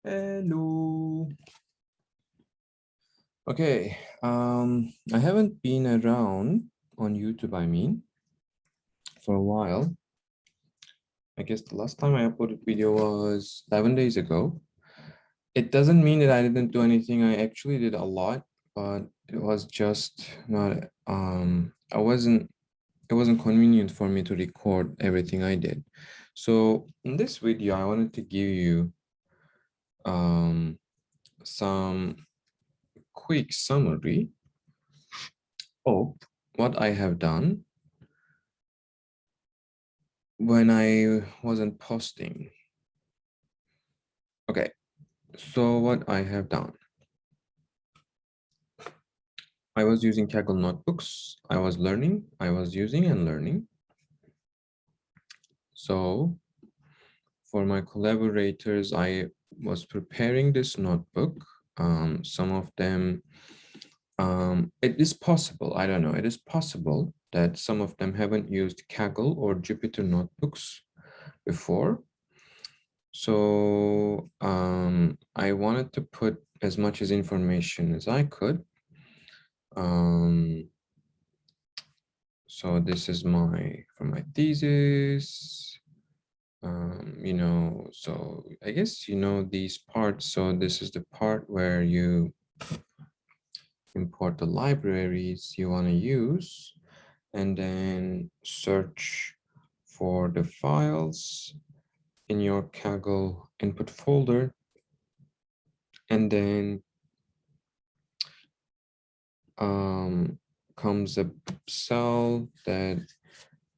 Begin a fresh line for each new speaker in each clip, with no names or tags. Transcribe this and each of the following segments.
Hello. Okay, I haven't been around on YouTube, for a while. I guess the last time I uploaded video was 11 days ago. It doesn't mean that I didn't do anything. I actually did a lot, but it was just not, it wasn't convenient for me to record everything I did. So in this video, I wanted to give you some quick summary of what I have done when I wasn't posting. Okay, so what I have done. I was using Kaggle Notebooks. I was using and learning. So for my collaborators, I was preparing this notebook. Some of them, it is possible, I don't know, it is possible that some of them haven't used Kaggle or Jupyter notebooks before. So I wanted to put as much as information as I could. So this is for my thesis. So I guess these parts. So this is the part where you import the libraries you want to use and then search for the files in your Kaggle input folder, and then comes a cell that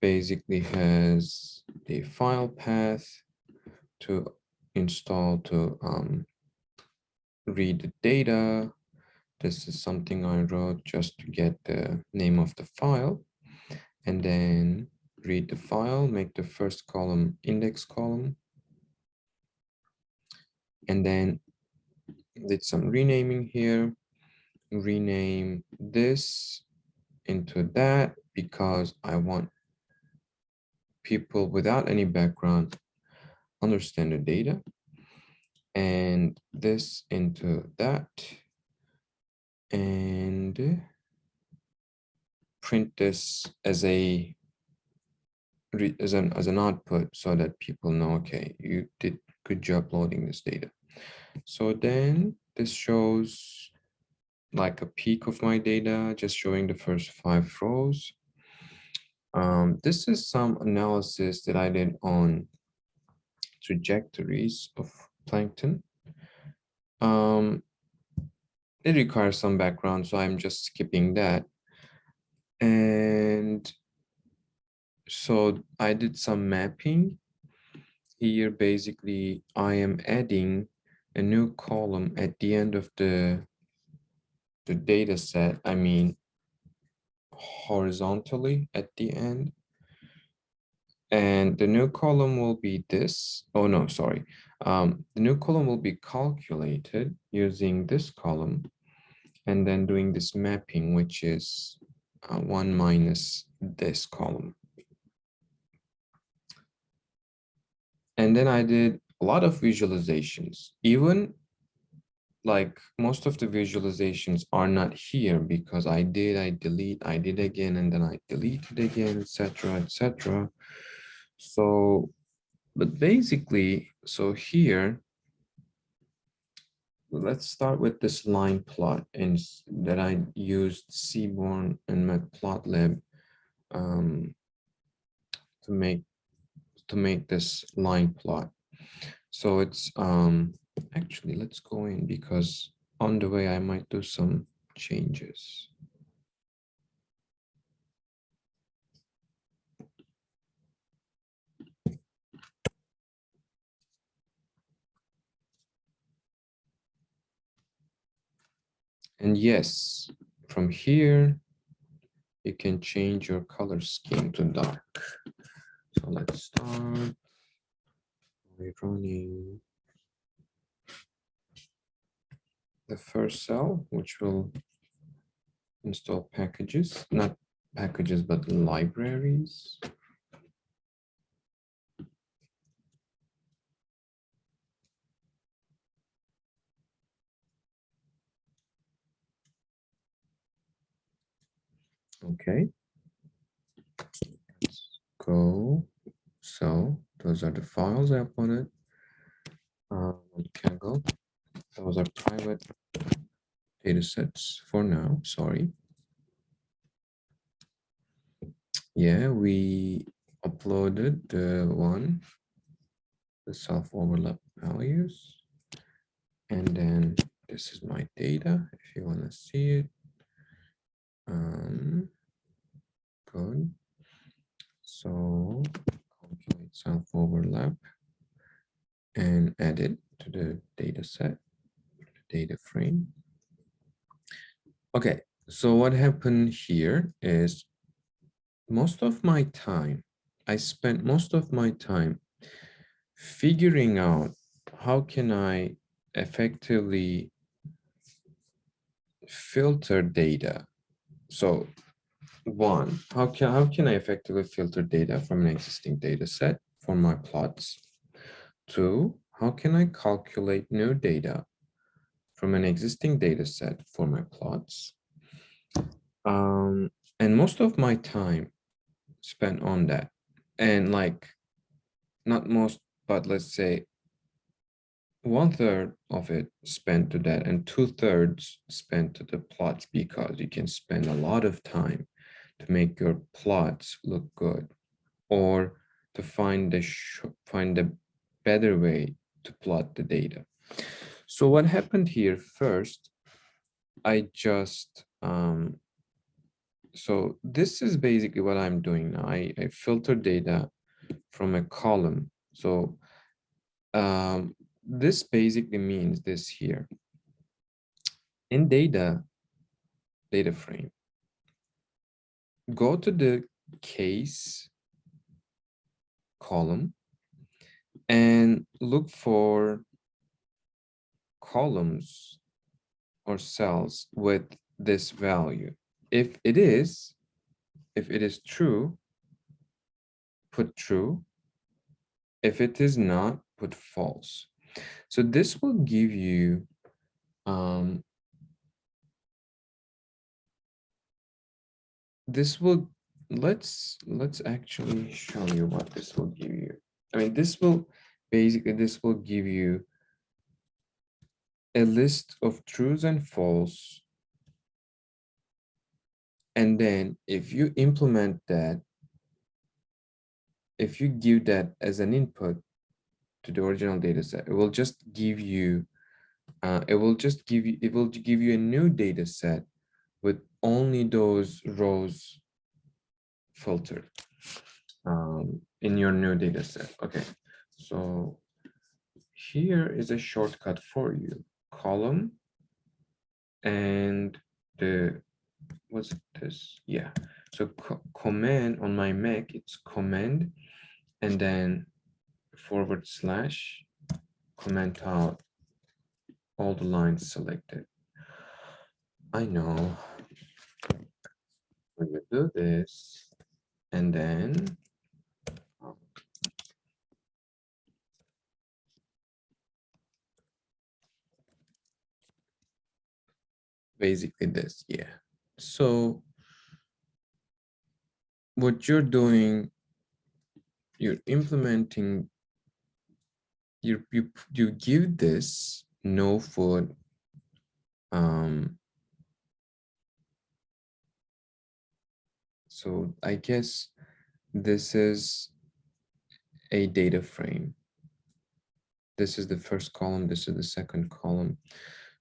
basically has the file path to install to read the data. This is something I wrote just to get the name of the file, and then read the file, make the first column index column, and then did some renaming here. Rename this into that because I want people without any background understand the data, and this into that, and print this as an output so that people know, okay, you did good job loading this data. So then this shows like a peek of my data, just showing the first 5 rows. This is some analysis that I did on trajectories of plankton. It requires some background, so I'm just skipping that. And so I did some mapping here. Basically, I am adding a new column at the end of the data set. I mean, horizontally at the end. And the new column will be this. Oh, no, sorry. The new column will be calculated using this column and then doing this mapping, which is 1 minus this column. And then I did a lot of visualizations. Even like most of the visualizations are not here because I delete, I did again, and then I deleted again, etc., etc. So, but basically, so here, let's start with this line plot and that I used Seaborn and Matplotlib to make this line plot. So it's actually, let's go in because on the way I might do some changes. And yes, from here, you can change your color scheme to dark. So let's start by running the first cell, which will install packages, not packages, but libraries. Okay, let's go. So those are the files I uploaded on Kaggle. Those are private data sets for now, sorry. Yeah, we uploaded the self-overlap values. And then this is my data, if you want to see it. Good. So calculate self-overlap and add it to the data set, data frame. Okay, so what happened here is I spent most of my time figuring out how can I effectively filter data. So one, how can I effectively filter data from an existing data set for my plots? Two, how can I calculate new data from an existing data set for my plots? And most of my time spent on that. And like, not most, but let's say 1/3 of it spent to that and 2/3 spent to the plots, because you can spend a lot of time to make your plots look good, or to find the better way to plot the data. So what happened here first, I just so this is basically what I'm doing now. I filter data from a column. So this basically means this here. In data frame, go to the case column and look for columns or cells with this value. If it is true, put true. If it is not, put false. So this will give you let's actually show you what this will give you. I mean, this will give you a list of trues and false. And then if you implement that, if you give that as an input to the original data set, it will just give you it will give you a new data set with only those rows filtered in your new data set. Okay, so here is a shortcut for you. Column and what's this? Yeah, so command on my Mac, it's command and then / comment out all the lines selected. I know when you do this, and then basically this, yeah. So what you're doing, you're implementing, you give this no food so I guess this is a data frame. This is the first column, this is the second column.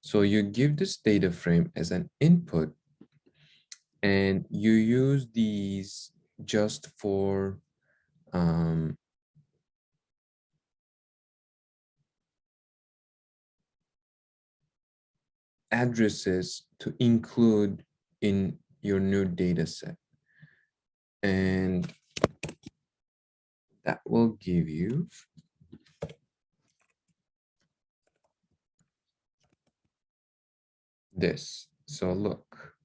So you give this data frame as an input and you use these just for addresses to include in your new data set. And that will give you this. So look,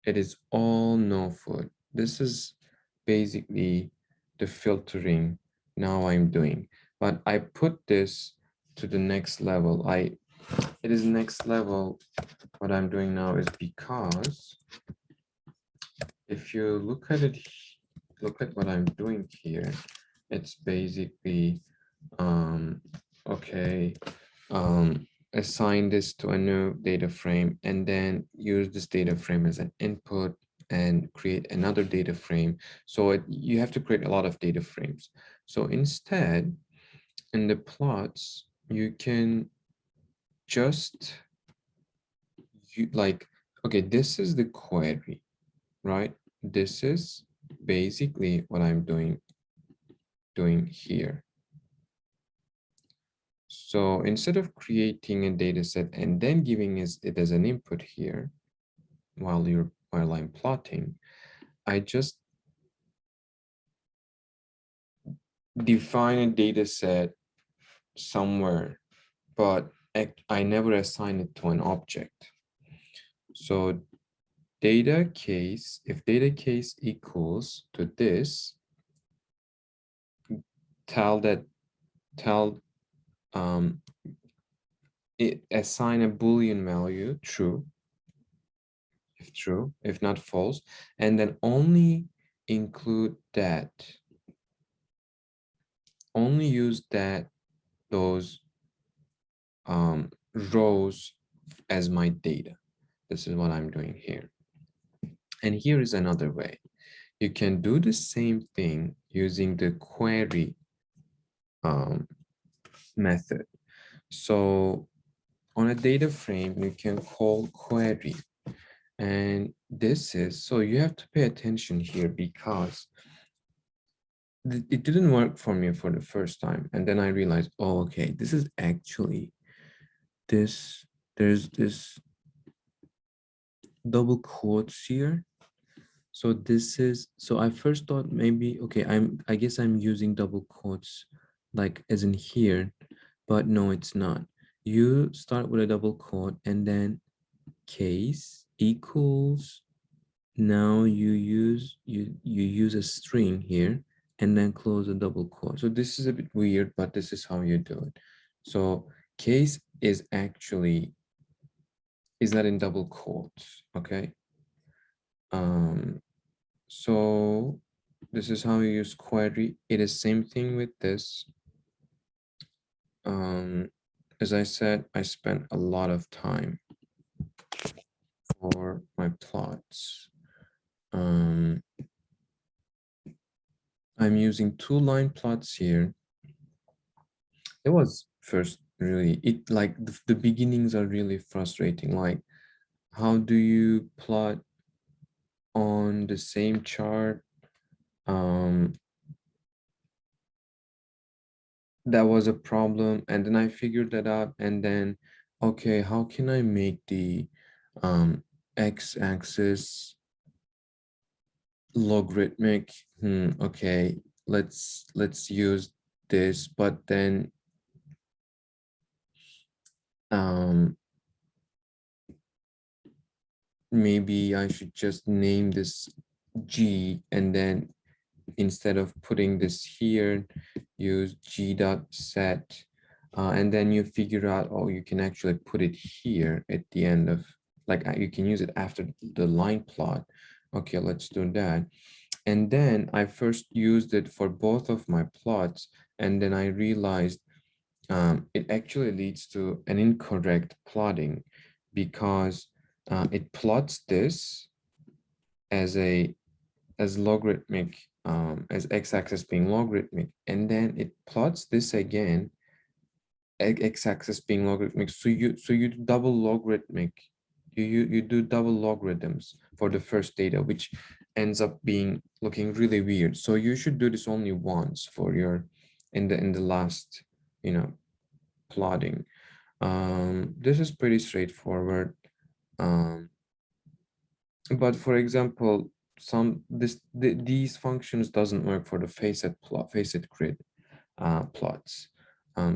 it is all no food. This is basically the filtering now I'm doing, but I put this to the next level. It is next level. What I'm doing now is because if you look at it, look at what I'm doing here, it's basically, okay, assign this to a new data frame and then use this data frame as an input and create another data frame. So you have to create a lot of data frames. So instead, in the plots, you can just like, okay, this is the query, right? This is basically what I'm doing here. So instead of creating a data set and then giving it as an input here while I'm plotting, I just define a data set somewhere, but I never assign it to an object. So data case, if data case equals to this, tell um assign a Boolean value true, if true, if not false, and then only include that, only use those rows as my data. This is what I'm doing here. And here is another way. You can do the same thing using the query method. So on a data frame, you can call query. And this is, so you have to pay attention here because it didn't work for me for the first time. And then I realized, oh, okay, this is actually this, there's this double quotes here. So this is, so I first thought maybe, okay, I guess I'm using double quotes like as in here, but no, it's not. You start with a double quote and then case equals, now you use a string here and then close a double quote. So this is a bit weird, but this is how you do it. So case is actually is not in double quotes, okay? So this is how you use query. It is same thing with this. As I said, I spent a lot of time for my plots. I'm using 2-line plots here. It was first really, it like the beginnings are really frustrating. Like, how do you plot on the same chart? That was a problem, and then I figured that out, and then, okay, how can I make the x-axis logarithmic? Okay, let's use this, but then maybe I should just name this G, and then instead of putting this here, use G dot set, and then you figure out, oh, you can actually put it here at the end of, like, you can use it after the line plot. Okay, let's do that. And then I first used it for both of my plots, and then I realized it actually leads to an incorrect plotting because it plots this as logarithmic, as x-axis being logarithmic, and then it plots this again, x-axis being logarithmic. So you do double logarithmic, you do double logarithms for the first data, which ends up being looking really weird. So you should do this only once for your in the last, plotting. This is pretty straightforward. But for example, these functions doesn't work for the facet grid plots.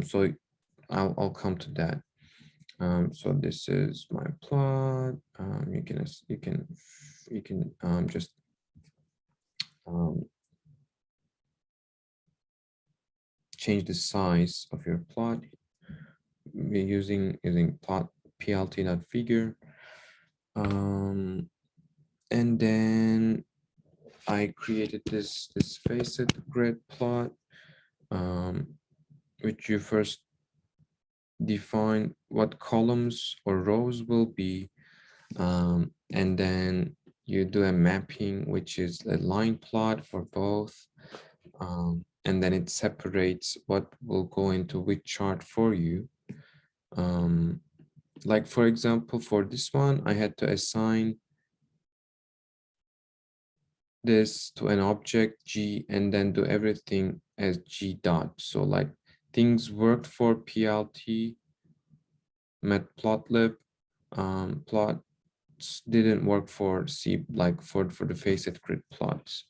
So I'll come to that. So this is my plot. You can just change the size of your plot using plot plt.figure. And then I created this facet grid plot, which you first define what columns or rows will be, and then you do a mapping, which is a line plot for both, and then it separates what will go into which chart for you. Like for example, for this one, I had to assign this to an object G and then do everything as G dot. So like things worked for PLT, matplotlib, plots didn't work for C, like for the facet grid plots.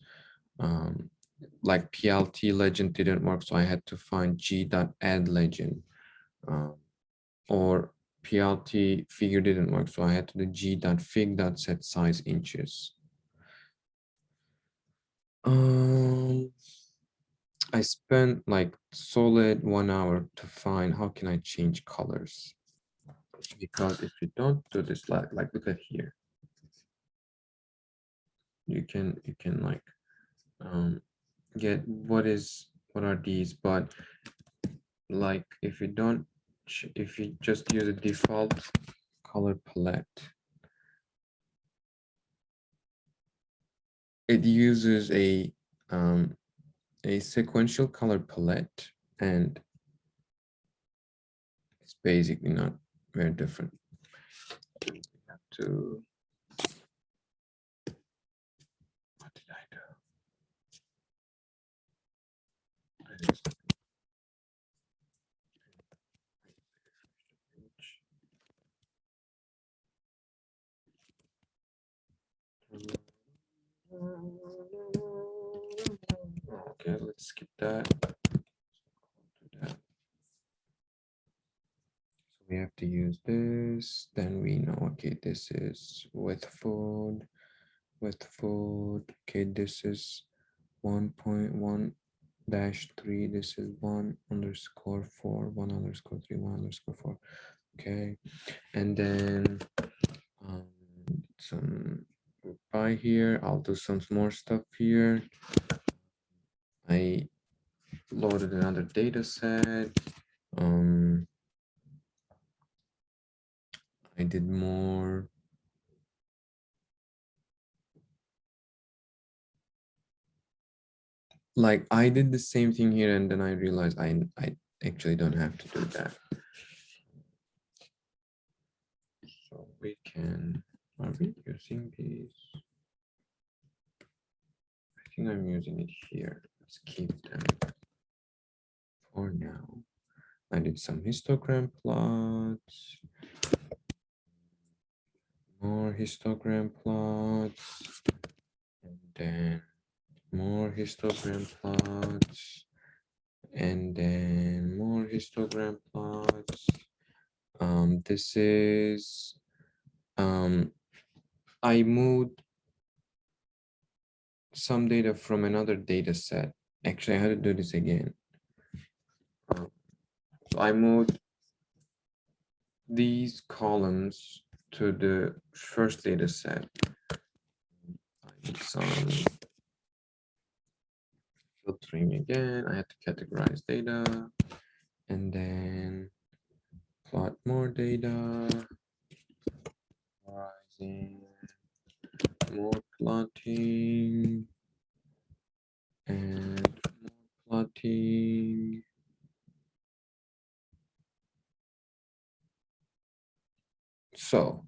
Like PLT legend didn't work, so I had to find G dot add legend. Or PLT figure didn't work, so I had to do G dot fig dot set size inches. I spent like solid 1 hour to find how can I change colors, because if you don't do this, like look at here, you can like get what are these, but like if you don't, if you just use a default color palette, it uses a sequential color palette, and it's basically not very different. We have to, what did I do? Okay, let's skip that. So we have to use this, then we know, okay, this is with food, okay, this is 1.1-3, this is 1_4, 1_3, 1_4, okay, and then some by here, I'll do some more stuff here. I loaded another data set. I did more. Like I did the same thing here, and then I realized I actually don't have to do that. So we can, are we using these? I think I'm using it here. Let's keep them for now. I did some histogram plots, more histogram plots, and then more histogram plots, and then more histogram plots. This is, I moved some data from another data set. Actually, I had to do this again. So I moved these columns to the first data set. I did some filtering again. I had to categorize data and then plot more data, rising, more plotting, and more plotting. So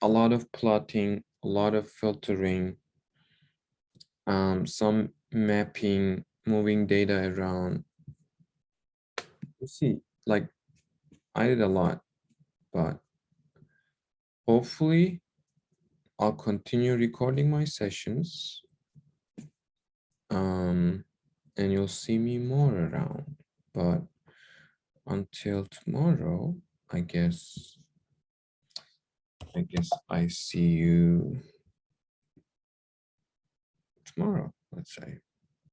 a lot of plotting, a lot of filtering, some mapping, moving data around. You see, like I did a lot, but hopefully I'll continue recording my sessions. And you'll see me more around. But until tomorrow, I guess I see you tomorrow, let's say.